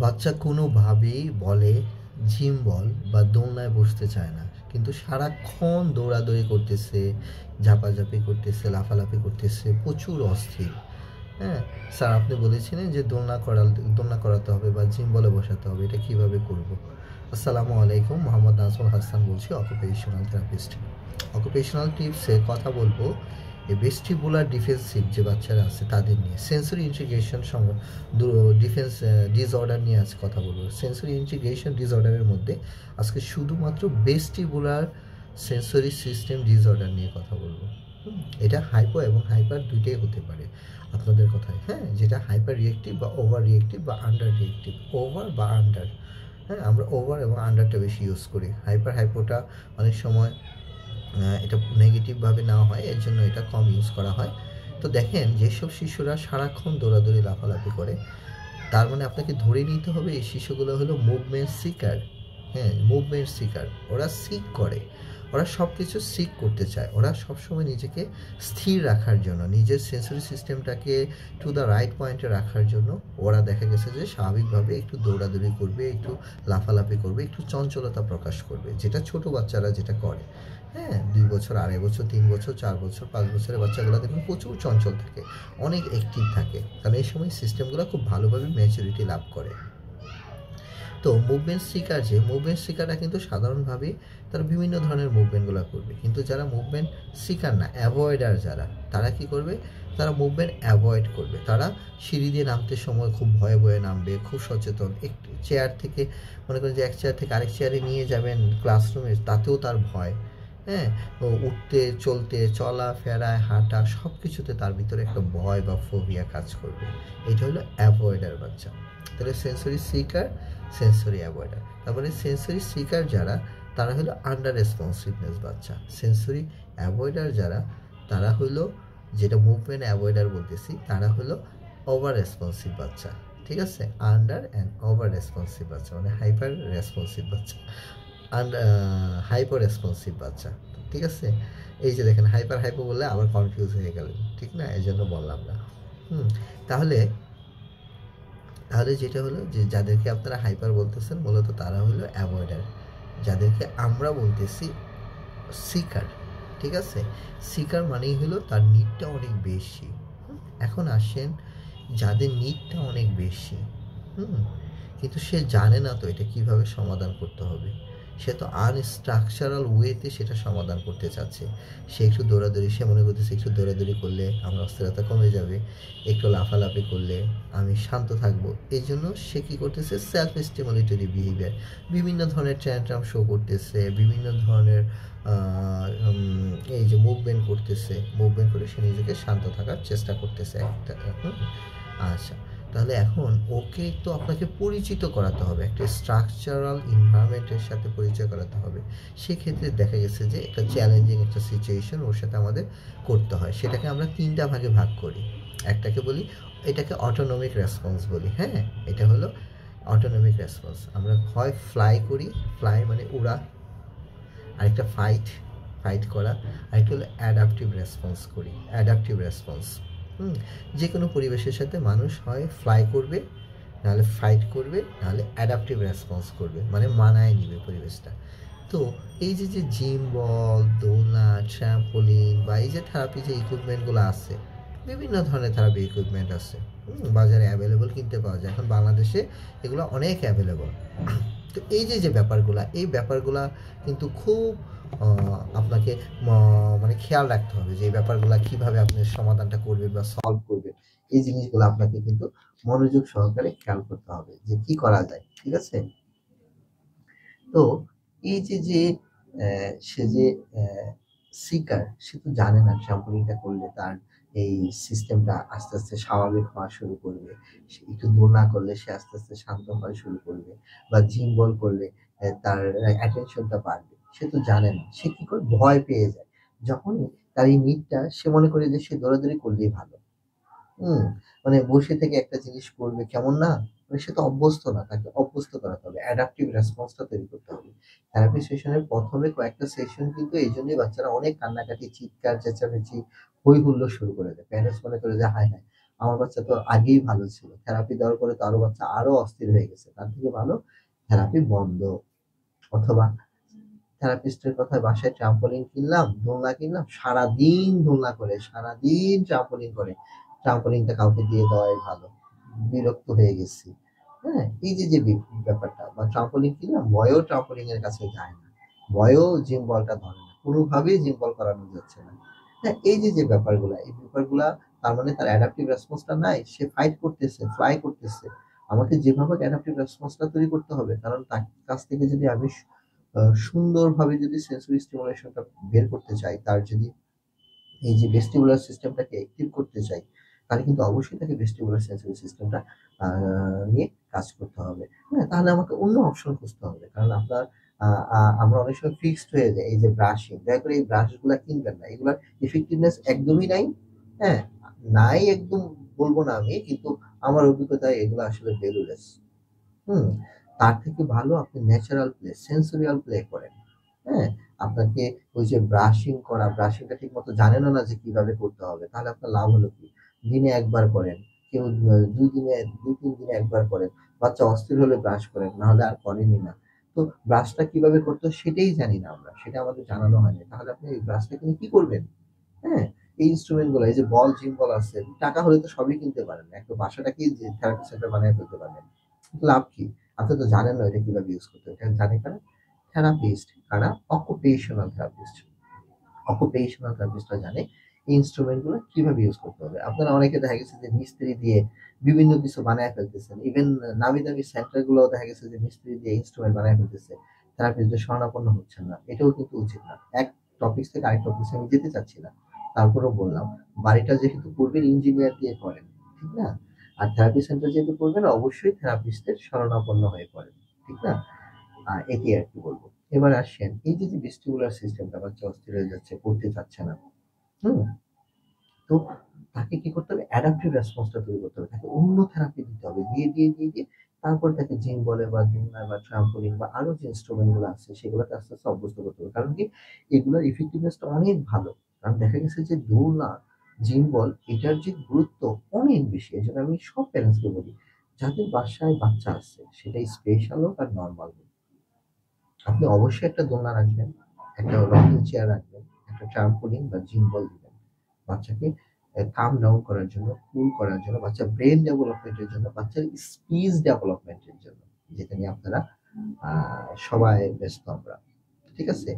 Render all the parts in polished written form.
বাচ্চা কোনোভাবেই বলে জিম বল বা দোলনায় বসতে চায় না, কিন্তু সারাক্ষণ দৌড়াদৌড়ি করতেছে, ঝাপাঝাপি করতেছে, লাফালাফি করতেছে, প্রচুর অস্থির। হ্যাঁ, স্যার আপনি বলেছিলেন যে দোলনা করাতে হবে বা জিম বলে বসাতে হবে, এটা কিভাবে করব? আসসালামু আলাইকুম, মোহাম্মদ নাজমুল হাসান বলছি, অকুপেশনাল থেরাপিস্ট। অকুপেশনাল টিপসে কথা বলবো এই ভেস্টিবুলার ডিফেন্সিভ যে বাচ্চারা আছে তাদের নিয়ে, সেন্সরি ইন্টিগ্রেশন ডিফেন্স ডিসঅর্ডার নিয়ে আজকে কথা বলবো। সেন্সরি ইন্টিগ্রেশন ডিসঅর্ডারের মধ্যে আজকে শুধুমাত্র ভেস্টিবুলার সেন্সরি সিস্টেম ডিসঅর্ডার নিয়ে কথা বলবো। এটা হাইপো এবং হাইপার দুইটাই হতে পারে আপনাদের কথায়, হ্যাঁ, যেটা হাইপার রিয়েক্টিভ বা ওভার রিয়েক্টিভ বা আন্ডার রিয়েক্টিভ, ওভার বা আন্ডার। হ্যাঁ, আমরা ওভার এবং আন্ডারটা বেশি ইউজ করি। হাইপোটা অনেক সময় এটা নেগেটিভভাবে নেওয়া হয়, এর জন্য এটা কম ইউজ করা হয়। তো দেখেন, যেসব শিশুরা সারাক্ষণ দৌড়াদৌড়ি লাফালাফি করে, তার মানে আপনাকে ধরে নিতে হবে এই শিশুগুলো হলো মুভমেন্ট সিকার। হ্যাঁ, মুভমেন্ট সিকার, ওরা সিক করে, ওরা সব কিছু সিক করতে চায়, ওরা সবসময় নিজেকে স্থির রাখার জন্য, নিজের সেন্সরি সিস্টেমটাকে টু দ্য রাইট পয়েন্টে রাখার জন্য ওরা দেখা গেছে যে স্বাভাবিকভাবে একটু দৌড়াদৌড়ি করবে, একটু লাফালাফি করবে, একটু চঞ্চলতা প্রকাশ করবে, যেটা ছোট বাচ্চারা যেটা করে। হ্যাঁ, 2 বছর, 2.5 বছর, 3 বছর, 4 বছর, 5 বছরের বাচ্চাগুলো দেখুন প্রচুর চঞ্চল থাকে, অনেক অ্যাক্টিভ থাকে, কারণ এই সময় সিস্টেমগুলো খুব ভালোভাবে ম্যাচুরিটি লাভ করে। তো মুভমেন্ট সিকাররা কিন্তু সাধারণভাবে তারা বিভিন্ন ধরনের মুভমেন্টগুলো করবে, কিন্তু যারা মুভমেন্ট সিকার না, অ্যাভয়েডার যারা, তারা কি করবে? তারা মুভমেন্ট অ্যাভয়েড করবে। তারা সিঁড়ি দিয়ে নামতে সময় খুব ভয়ে ভয়ে নামবে, খুব সচেতন। একটু চেয়ার থেকে, মনে করেন যে এক চেয়ার থেকে আরেক চেয়ারে নিয়ে যাবেন ক্লাসরুমে, তাতেও তার ভয়। হ্যাঁ, ও উঠতে, চলতে, চলা ফেরায়, হাঁটা, সব কিছুতে তার ভিতরে একটা ভয় বা ফোবিয়া কাজ করবে। এটা হলো অ্যাভয়েডার বাচ্চা। তাহলে সেন্সরি সিকার, সেন্সরি অ্যাভয়েডার। তারপরে সেন্সরি সিকার যারা, তারা হলো আন্ডার রেসপন্সিভনেস বাচ্চা। সেন্সরি অ্যাভয়েডার যারা, তারা হলো, যেটা মুভমেন্ট অ্যাভয়েডার বলতেছি, তারা হলো ওভার রেসপন্সিভ বাচ্চা। ঠিক আছে, আন্ডার অ্যান্ড ওভার রেসপন্সিভ বাচ্চা মানে হাইপার রেসপন্সিভ বাচ্চা, হাইপার রেসপন্সিভ বাচ্চা। ঠিক আছে, এই যে দেখেন, হাইপো বললে আবার কনফিউজ হয়ে গেলেন, ঠিক না? এই জন্য বললাম না। হুম, তাহলে তাহলে যেটা হলো যে যাদেরকে আপনারা হাইপার বলতেছেন মূলত তারা হলো অ্যাভয়েডার, যাদেরকে আমরা বলতেছি সিকার। ঠিক আছে, সিকার মানেই হলো তার নিডটা অনেক বেশি। এখন আসেন, যাদের নিডটা অনেক বেশি, হুম, কিন্তু সে জানে না তো এটা কিভাবে সমাধান করতে হবে। সে তো আনস্ট্রাকচারাল ওয়েতে সেটা সমাধান করতে চাচ্ছে। সে একটু দৌড়াদৌড়ি, সে মনে করতেছে একটু দৌড়াদৌড়ি করলে আমার অস্থিরতা কমে যাবে, একটু লাফালাফি করলে আমি শান্ত থাকবো। এই জন্য সে কী করতেছে? সেলফ স্টিমুলেটরি বিহেভিয়ার, বিভিন্ন ধরনের ট্যান্ট্রাম শো করতেছে, বিভিন্ন ধরনের এই যে মুভমেন্ট করতেছে, মুভমেন্ট করে সে নিজেকে শান্ত থাকার চেষ্টা করতেছে একটা। আচ্ছা, তাহলে এখন ওকে তো আপনাকে পরিচিত করাতে হবে, একটা স্ট্রাকচারাল এনভায়রনমেন্টের সাথে পরিচয় করাতে হবে। সেক্ষেত্রে দেখা গেছে যে একটা চ্যালেঞ্জিং একটা সিচুয়েশন ওর সাথে আমাদের করতে হয়, সেটাকে আমরা 3টা ভাগে ভাগ করি। একটাকে বলি, এটাকে অটোনমিক রেসপন্স বলি। হ্যাঁ, এটা হলো অটোনমিক রেসপন্স। আমরা হয় ফ্লাই করি, ফ্লাই মানে উড়া, আরেকটা ফাইট, ফাইট করা, আরেকটা হলো অ্যাডাপটিভ রেসপন্স করি, অ্যাডাপটিভ রেসপন্স। যে কোনো পরিবেশের সাথে মানুষ হয় ফ্লাই করবে, নাহলে ফাইট করবে, নাহলে অ্যাডাপটিভ রেসপন্স করবে, মানে মানায় নিবে পরিবেশটা। তো এই যে যে জিম বল, দোলনা, ট্র্যাম্পোলিন বা এই যে থেরাপি যে ইকুইপমেন্টগুলো আছে, বিভিন্ন ধরনের থেরাপি ইকুইপমেন্ট আছে, বাজারে অ্যাভেলেবল কিনতে পাওয়া যায়, এখন বাংলাদেশে এগুলো অনেক অ্যাভেলেবল। তো এই যে যে ব্যাপারগুলা, এই ব্যাপারগুলা কিন্তু খুব আপনাকে মানে খেয়াল রাখতে হবে যে এই ব্যাপারগুলা কিভাবে আপনি সমাধানটা করবেন বা সলভ করবেন। এই জিনিসগুলো আপনাকে কিন্তু মনোযোগ সহকারে খেয়াল করতে হবে যে কি করা যায়। ঠিক আছে, তো এই যে যে সে যে সিকার, সে তো জানে না শ্যাম্পুলিংটা করলে তার এই সিস্টেমটা আস্তে আস্তে স্বাভাবিক হওয়া শুরু করবে, সে একটু দৌড় না করলে সে আস্তে আস্তে শান্ত হওয়া শুরু করবে, বা জিম বল করলে তার অ্যাটেনশনটা বাড়বে। সে তো জানে না, সে কি করে? ভয় পেয়ে যায়। যখনই তার এই নিডটা, সে মনে করে যে সে দৌড়াদৌড়ি করলেই ভালো। হুম, মানে বসে থেকে একটা জিনিস করবে কেমন না? মানে সে তো অভ্যস্ত না, তাকে অভ্যস্ত করাতে হবে। অ্যাডাপটিভ রেসপন্সটা তৈরি করতে হবে। থেরাপি সেশনের ১ম এ কয়েকটা সেশন কিন্তু এইজন্যই বাচ্চারা অনেক কান্নাকাটি, চিৎকার চেঁচামেচি, হই হুল্লোড় শুরু করে দেয়। প্যারেন্টস মনে করে যে হায়, হায়! আমার বাচ্চা তো আগেই ভালো ছিল, থেরাপি দেওয়ার পরে তো আরো বাচ্চা আরো অস্থির হয়ে গেছে, তার থেকে ভালো থেরাপি বন্ধ। অথবা থেরাপিস্টের কথায় বাসায় ট্রাম্পোলিন কিনলাম, দোলনা কিনলাম, সারাদিন দোলনা করে, সারাদিন ট্রাম্পোলিন করে, ট্রাম্পোলিনটা কাউকে দিয়ে দেওয়াই ভালো। বিরক্ত হয়ে গেছি। হ্যাঁ, এই যে যে ব্যাপারটা, বা ট্রাম্পোলিন কিনলাম, ভয়েও ট্রাম্পোলিন এর কাছে যায় না, ভয়েও জিম বলটা ধরে না, কোনোভাবেই জিম বল করানো যাচ্ছে না। হ্যাঁ, এই যে যে ব্যাপারগুলা, এই ব্যাপারগুলা, তার মানে তার অ্যাডাপটিভ রেসপন্সটা নাই, সে ফাইট করতেছে, ফ্লাই করতেছে। আমাকে যেভাবে অ্যাডাপটিভ রেসপন্সটা তৈরি করতে হবে, কারণ তার কাছ থেকে যদি আমি সুন্দরভাবে যদি সেন্সরি স্টিমুলেশনটা বের করতে চাই, তার যদি এই যে ভেস্টিবুলার সিস্টেমটাকে অ্যাক্টিভ করতে চাই, তাহলে কিন্তু অবশ্যই তাকে ভেস্টিবুলার সেন্সরি সিস্টেমটা নিয়ে কাজ করতে হবে। হ্যাঁ, তাহলে আমাকে অন্য অপশন খুঁজতে হবে, কারণ আপনার আমরা অনেক সময় ফিক্সড হয়ে যাই। এই যে ব্রাশিং, দয়া করে এই ব্রাশগুলা কিনবেন না, এগুলার ইফেক্টিভনেস একদমই নাই। হ্যাঁ, নাই একদম বলবো না আমি, কিন্তু আমার অভিজ্ঞতায় এগুলো আসলে ভ্যালুলেস। হুম, তার থেকে ভালো আপনি ন্যাচারাল প্লে, সেন্সরিয়াল প্লে করেন। হ্যাঁ, আপনাকে ওই যে ব্রাশিং করা, ব্রাশিংটা ঠিক মতো জানেনও না যে কিভাবে করতে হবে, তাহলে আপনার লাভ হলো কি? দিনে একবার করেন, কেউ 2 দিনে, 2-3 দিনে একবার করেন, বাচ্চা অস্থির হলে ব্রাশ করেন, না হলে আর করেনই না। তো ব্রাশটা কিভাবে করতে হয় সেটাই জানি না আমরা, সেটা আমাদের জানানো হয়নি, তাহলে আপনি এই ব্রাশটা কিনে কি করবেন? হ্যাঁ, এই ইনস্ট্রুমেন্ট গুলো, এই যে বল, জিম বল আছে, টাকা হলে তো সবই কিনতে পারেন, একটা বাসাটাকেই যে থেরাপি সেন্টার বানিয়ে ফেলতে পারবেন। লাভ কি? আপনি তো জানেন না এটা কিভাবে ইউজ করতে হয়। এটা জানে কারা? থেরাপিস্ট। কারা? Occupational therapist. অকুপেশনাল থেরাপিস্টরা জানে এই ইনস্ট্রুমেন্ট গুলো কিভাবে ইউজ করতে হবে। আপনারা অনেকে দেখা গেছে যে মিস্ত্রি দিয়ে বিভিন্ন কিছু বানায় ফেলতেছেন। ইভেন নামি দামি সেন্টার গুলো দেখা গেছে যে মিস্ত্রি দিয়ে ইনস্ট্রুমেন্ট বানায় ফেলতেছে। থেরাপিস্টদের শরণাপন্ন হচ্ছেন না। এটাও কিন্তু উচিত না। এক টপিক থেকে আরেক টপিকে আমি যেতে চাচ্ছি না। তারপরেও বললাম, বাড়িটা যেহেতু করবেন ইঞ্জিনিয়ার দিয়ে করেন। ঠিক না? আর থেরাপি সেন্টার যেহেতু করবেন অবশ্যই থেরাপিস্টের শরণাপন্ন হয়ে পড়েন। ঠিক না? এটি আরকি বলবো। এবার আসেন এই যে, যে ভেস্টিবুলার সিস্টেমটা বাচ্চা অস্থির হয়ে যাচ্ছে, করতে চাচ্ছে না। হুম? তো তাকে কি করতে হবে? অ্যাডাপটিভ রেসপন্সটা তৈরি করতে হবে। তাকে অন্য থেরাপি দিতে হবে। দিয়ে তারপরে তাকে জিম বলে বা দোলনা বা ট্রাম্পোলিন বা আরো যে ইন্সট্রুমেন্ট গুলো আছে সেগুলোতে আস্তে, আস্তে অভ্যস্ত করতে হবে। কারণ কি? এগুলোর ইফেক্টিভনেসটা অনেক ভালো। কারণ দেখা গেছে যে দোলনা, জিম বল, এটার যে গুরুত্ব অনেক বেশি। এজন্য আমি সব প্যারেন্টসকে বলি, যাদের বাসায় বাচ্চা আছে সেটা স্পেশাল হোক আর নরমাল হোক, আপনি অবশ্যই একটা দোলনা রাখবেন, একটা রকিং চেয়ার রাখবেন, একটা ট্রাম্পোলিন বা জিম বল দিবেন। বাচ্চাকে কাম ডাউন করার জন্য, কুল করার জন্য, বাচ্চার ব্রেন ডেভেলপমেন্টের জন্য, বাচ্চার স্পিচ ডেভেলপমেন্টের জন্য, যেটা নিয়ে আপনারা সবাই ব্যস্ত আমরা। ঠিক আছে?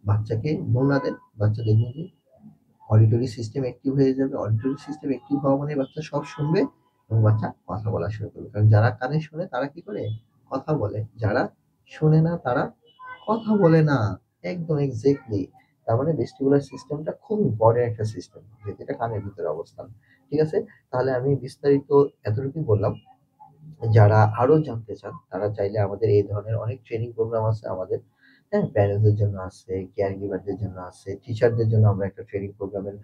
বাচ্চাকে দোলনা দেন, বাচ্চা দেখবেন যে অডিটরি সিস্টেম অ্যাক্টিভ হয়ে যাবে। অডিটরি সিস্টেম অ্যাক্টিভ হওয়া মানে বাচ্চা সব শুনবে এবং বাচ্চা কথা বলা শুরু করবে। কারণ যারা কানে শোনে তারা কি করে? কথা বলে। যারা শোনে না তারা কথা বলে না। একদম এক্সাক্টলি। তার মানে ভেস্টিবুলার সিস্টেমটা খুব ইম্পর্টেন্ট একটা সিস্টেম। যেটা কানের ভিতরে অবস্থান। ঠিক আছে? তাহলে আমি বিস্তারিত এতটুকুই বললাম। যারা আরো জানতে চান তারা চাইলে আমাদের এই ধরনের অনেক ট্রেনিং প্রোগ্রাম আছে আমাদের। হ্যাঁ? প্যারেন্টসদের জন্য আছে, কেয়ার গিভারদের জন্য আছে, টিচারদের জন্য আমরা একটা ট্রেনিং প্রোগ্রামের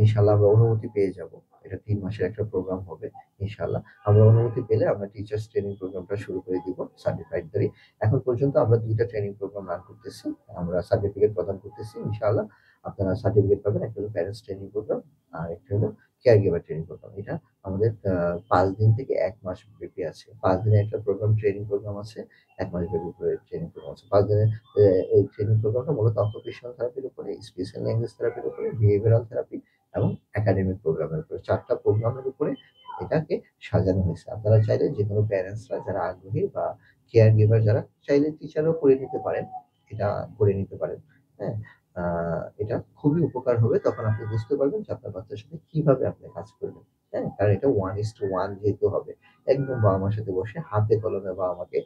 ইনশাআল্লাহ আমরা অনুমতি পেয়ে যাব। এটা ৩ মাসের একটা প্রোগ্রাম হবে ইনশাআল্লাহ। আমরা অনুমতি পেলে আমরা টিচার্স ট্রেনিং প্রোগ্রামটা শুরু করে দিব সার্টিফাইডদেরই। এখন পর্যন্ত আমরা ২ টা ট্রেনিং প্রোগ্রাম রান করতেছি। আমরা সার্টিফিকেট প্রদান করতেছি ইনশাআল্লাহ। আপনারা সার্টিফিকেট পাবেন। একটা হলো প্যারেন্টস ট্রেনিং প্রোগ্রাম, আর একটা হলো কেয়ার গিভার ট্রেনিং প্রোগ্রাম। এটা আমাদের ৫ দিন থেকে ১ মাস ব্যাপী আছে। ৫ দিনের একটা প্রোগ্রাম, ট্রেনিং প্রোগ্রাম আছে। ১ মাস ব্যাপী ট্রেনিং প্রোগ্রাম আছে। ৫ দিনের এই ট্রেনিং প্রোগ্রামটা মূলত অকুপেশনাল থেরাপির উপরে, স্পেশাল ল্যাঙ্গুয়েজ থেরাপির উপরে, বিহেভিয়ারাল থেরাপি এবং একাডেমিক প্রোগ্রামের উপরে। ৪ টা প্রোগ্রামের উপরে এটাকে সাজানো হয়েছে। আপনারা চাইলে যেকোনো প্যারেন্টসরা যারা আগ্রহী বা কেয়ার গিভার যারা চাইলে টিচারও করে নিতে পারেন। এটা করে নিতে পারেন। হ্যাঁ? আ এটা খুবই উপকার হবে। তখন আপনি বুঝতে পারবেন যে আপনার বাচ্চার সাথে কিভাবে আপনি কাজ করবেন। হ্যাঁ? কারণ এটা 1:1 যেহেতু হবে। একদম বাবা-মার সাথে বসে হাতে কলমে বাবা-মাকে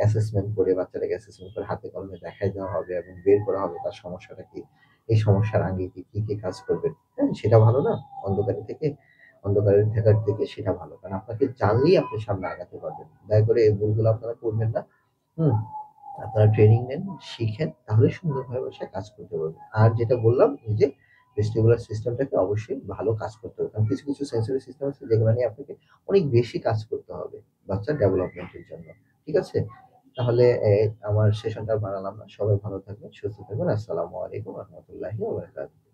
অ্যাসেসমেন্ট করে, বাচ্চাটাকে অ্যাসেসমেন্ট করে হাতে কলমে দেখায় দেওয়া হবে এবং বের করা হবে তার সমস্যাটা কি। এই সমস্যার আগে কি কাজ করবেন। হ্যাঁ? সেটা ভালো না? অন্ধকারে থেকে, অন্ধকারে থাকার থেকে সেটা ভালো। কারণ আপনাকে জানলেই আপনি সামনে আগাতে পারবেন। দয়া করে এই ভুলগুলো আপনারা করবেন না। হুম? আপনারা ট্রেনিং নেন, শিখেন, তাহলে সুন্দরভাবে বাসায় কাজ করতে পারবেন। আর যেটা বললাম এই যে ভেস্টিবুলার সিস্টেমটাকে অবশ্যই ভালো কাজ করতে হবে। কারণ কিছু, কিছু সেনসরি সিস্টেম আছে যেগুলো নিয়ে আপনাকে অনেক বেশি কাজ করতে হবে বাচ্চার ডেভেলপমেন্ট এর জন্য। ঠিক আছে? তাহলে আমার সেশনটা আর বাড়ালাম না। সবাই ভালো থাকবেন, সুস্থ থাকবেন। আসসালামু আলাইকুম ওয়া রাহমাতুল্লাহি ওয়া বারাকাতুহু।